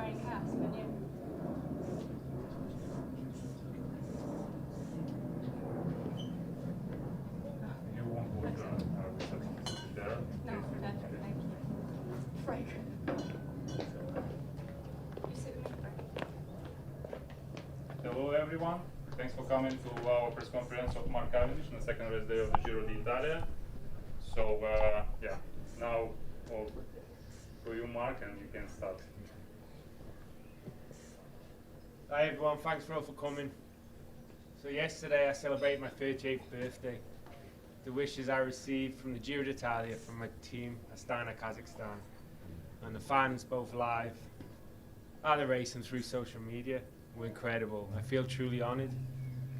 You won't put there. No, okay, thank you. Frank. You sit with me, Frank. Hello everyone, thanks for coming to our press conference of Mark Cavendish on the second race day of the Giro d'Italia. So yeah, now all for you Mark, and you can start. Hi everyone, thanks for all for coming. So yesterday I celebrated my 38th birthday. The wishes I received from the Giro d'Italia from my team, Astana, Kazakhstan, and the fans both live at the race and through social media were incredible. I feel truly honoured,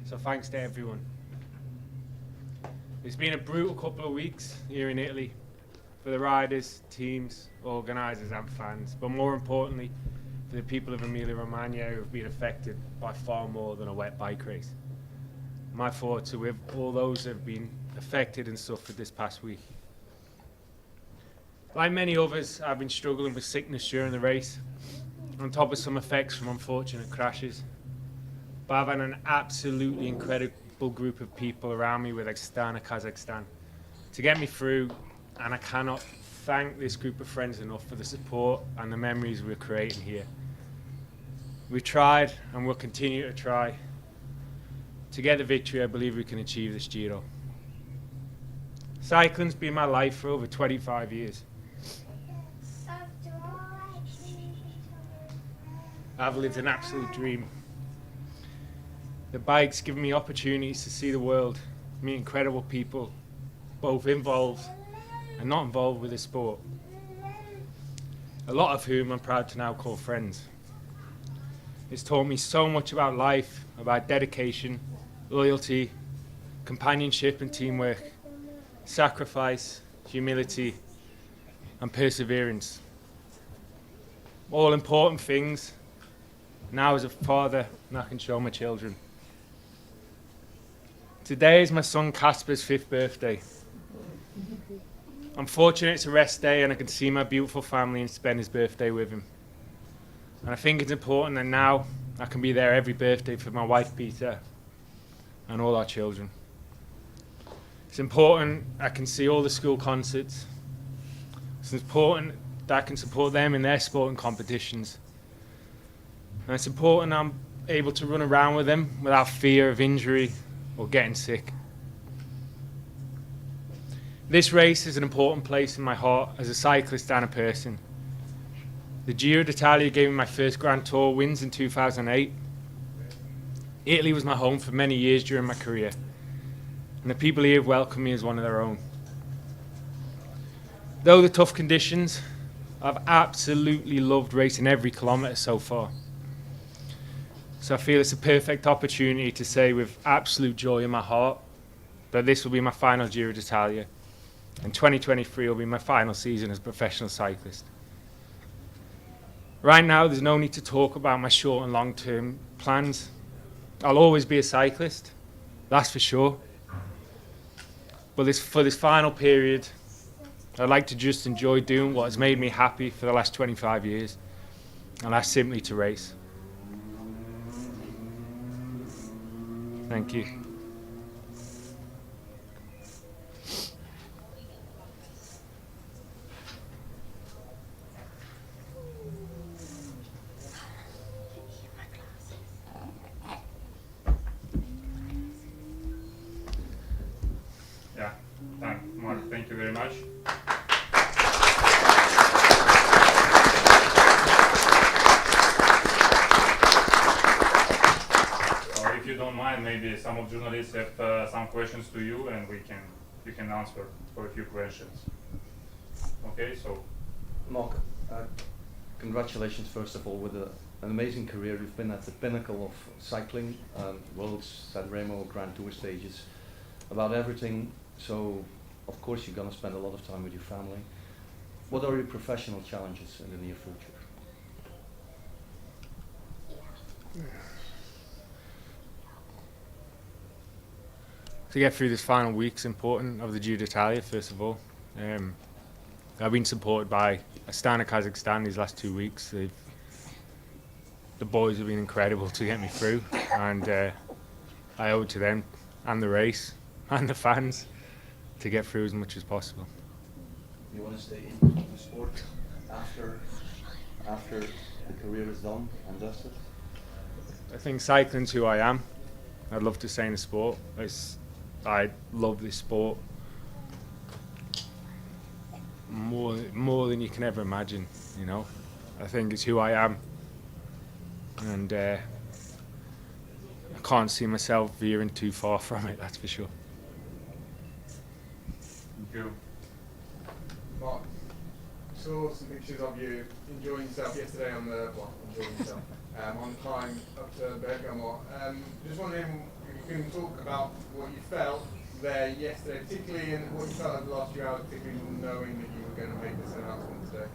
so thanks to everyone. It's been a brutal couple of weeks here in Italy for the riders, teams, organisers and fans, but more importantly for the people of Emilia-Romagna who have been affected by far more than a wet bike race. My thoughts are with all those who have been affected and suffered this past week. Like many others, I've been struggling with sickness during the race, on top of some effects from unfortunate crashes. But I've had an absolutely incredible group of people around me with Astana, Kazakhstan to get me through, and I cannot thank this group of friends enough for the support and the memories we're creating here. We've tried and will continue to try. To get the victory, I believe we can achieve this Giro. Cycling's been my life for over 25 years. I've lived an absolute dream. The bike's given me opportunities to see the world, meet incredible people, both involved and not involved with the sport. A lot of whom I'm proud to now call friends. It's taught me so much about life, about dedication, loyalty, companionship and teamwork, sacrifice, humility and perseverance. All important things now as a father I can show my children. Today is my son Casper's 5th birthday. I'm fortunate it's a rest day and I can see my beautiful family and spend his birthday with him. And I think it's important that now I can be there every birthday for my wife Peter and all our children. It's important I can see all the school concerts. It's important that I can support them in their sporting competitions. And it's important I'm able to run around with them without fear of injury or getting sick. This race is an important place in my heart as a cyclist and a person. The Giro d'Italia gave me my first Grand Tour wins in 2008. Italy was my home for many years during my career, and the people here have welcomed me as one of their own. Though the tough conditions, I've absolutely loved racing every kilometre so far. So I feel it's a perfect opportunity to say with absolute joy in my heart that this will be my final Giro d'Italia, and 2023 will be my final season as a professional cyclist. Right now, there's no need to talk about my short and long-term plans. I'll always be a cyclist, that's for sure. But for this final period, I'd like to just enjoy doing what has made me happy for the last 25 years, and that's simply to race. Thank you. Yeah, Mark, thank you very much. If you don't mind, maybe some of journalists have some questions to you, and you can answer for a few questions. Okay, so Mark, congratulations first of all with an amazing career. You've been at the pinnacle of cycling, Worlds, Sanremo, Grand Tour stages, about everything. So of course you're going to spend a lot of time with your family. What are your professional challenges in the near future? To get through this final week's important of the Giro d'Italia, first of all. I've been supported by Astana, Kazakhstan these last 2 weeks. They've the boys have been incredible to get me through, and I owe it to them and the race and the fans to get through as much as possible. You want to stay in the sport after the career is done and dusted? I think cycling's who I am. I'd love to stay in the sport. I love this sport more than you can ever imagine, you know. I think it's who I am, and I can't see myself veering too far from it, that's for sure. Thank you. Mark, saw some pictures of you enjoying yourself yesterday on the on the climb up to Bergamo. Just wondering if you can talk about what you felt there yesterday, particularly, and what you felt over the last few hours, particularly knowing that you were going to make this announcement today.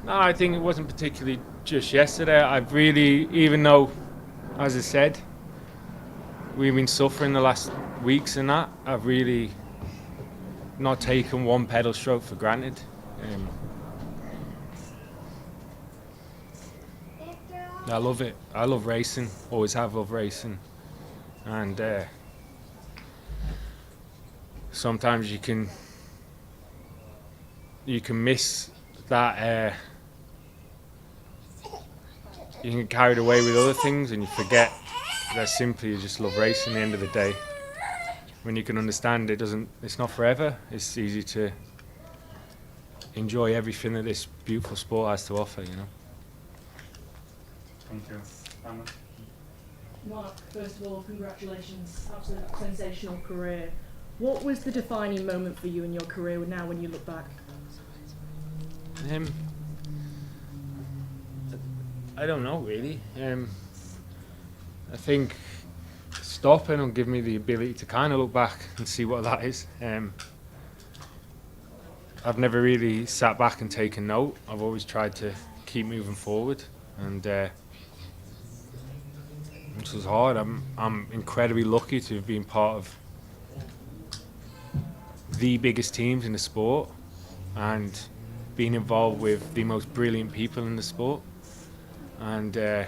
No, I think it wasn't particularly just yesterday. I've really, even though, as I said, we've been suffering the last weeks and that, I've really not taken one pedal stroke for granted. I love it. I love racing. Always have loved racing, and sometimes you can miss that. You can get carried away with other things, and you forget that simply you just love racing. At the end of the day, when you can understand it's not forever. It's easy to enjoy everything that this beautiful sport has to offer, you know. Thank you. Anna? Mark, first of all, congratulations. Absolutely sensational career. What was the defining moment for you in your career now when you look back? I don't know really. I think stopping will give me the ability to kind of look back and see what that is. I've never really sat back and taken note. I've always tried to keep moving forward, and which was hard. I'm incredibly lucky to have been part of the biggest teams in the sport and been involved with the most brilliant people in the sport, and I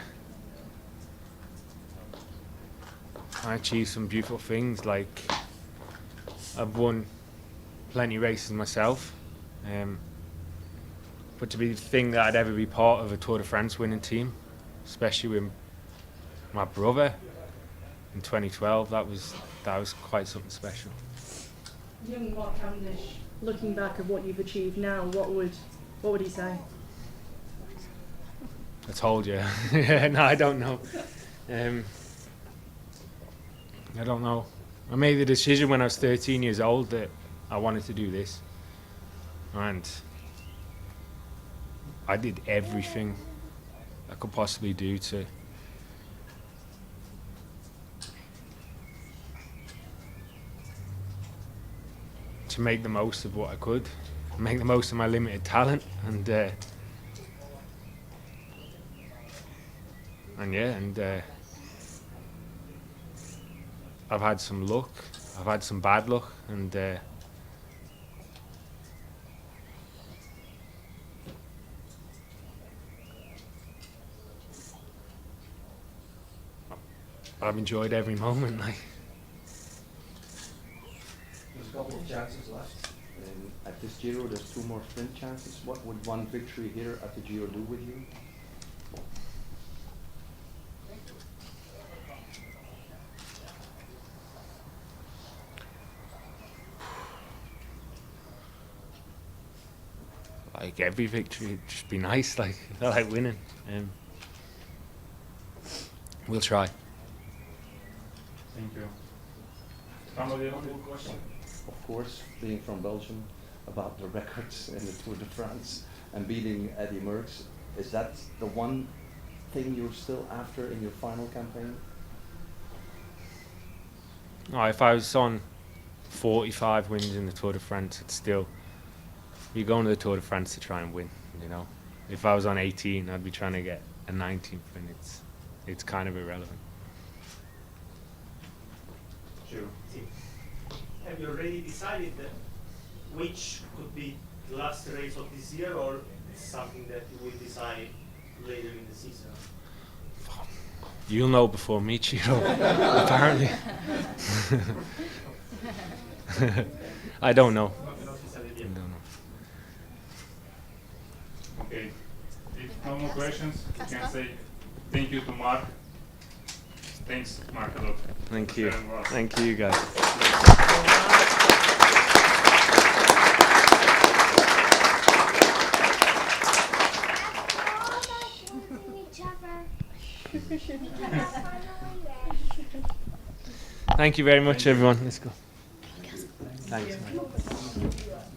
achieved some beautiful things. Like, I've won plenty of races myself, but to be the thing that I'd ever be part of a Tour de France winning team, especially with my brother in 2012, that was quite something special. Young Mark Cavendish, looking back at what you've achieved now, what would he say? I told you. No, I don't know. I don't know. I made the decision when I was 13 years old that I wanted to do this, and I did everything I could possibly do to make the most of what I could, make the most of my limited talent, and I've had some luck, I've had some bad luck, and I've enjoyed every moment. Like, There's a couple of chances left. At this Giro, there's 2 more sprint chances. What would one victory here at the Giro do with you? like every victory, it'd just be nice. Like, I like winning. We'll try. Thank you. Somebody else with a question? Of course, being from Belgium, about the records in the Tour de France and beating Eddy Merckx, is that the one thing you're still after in your final campaign? No, if I was on 45 wins in the Tour de France, it's still, you're going to the Tour de France to try and win, you know. If I was on 18, I'd be trying to get a 19th win. It's kind of irrelevant. Sure. Have you already decided which could be the last race of this year, or something that you will decide later in the season? You'll know before me, Giro. Apparently. I don't know. Not decided I yet. don't know. Okay. If no more questions, we can say thank you to Mark. Thanks, Mark, a lot. Thank you. Sharing with us. Thank you, guys. Thank you very much, everyone. Let's go. Thanks. Man.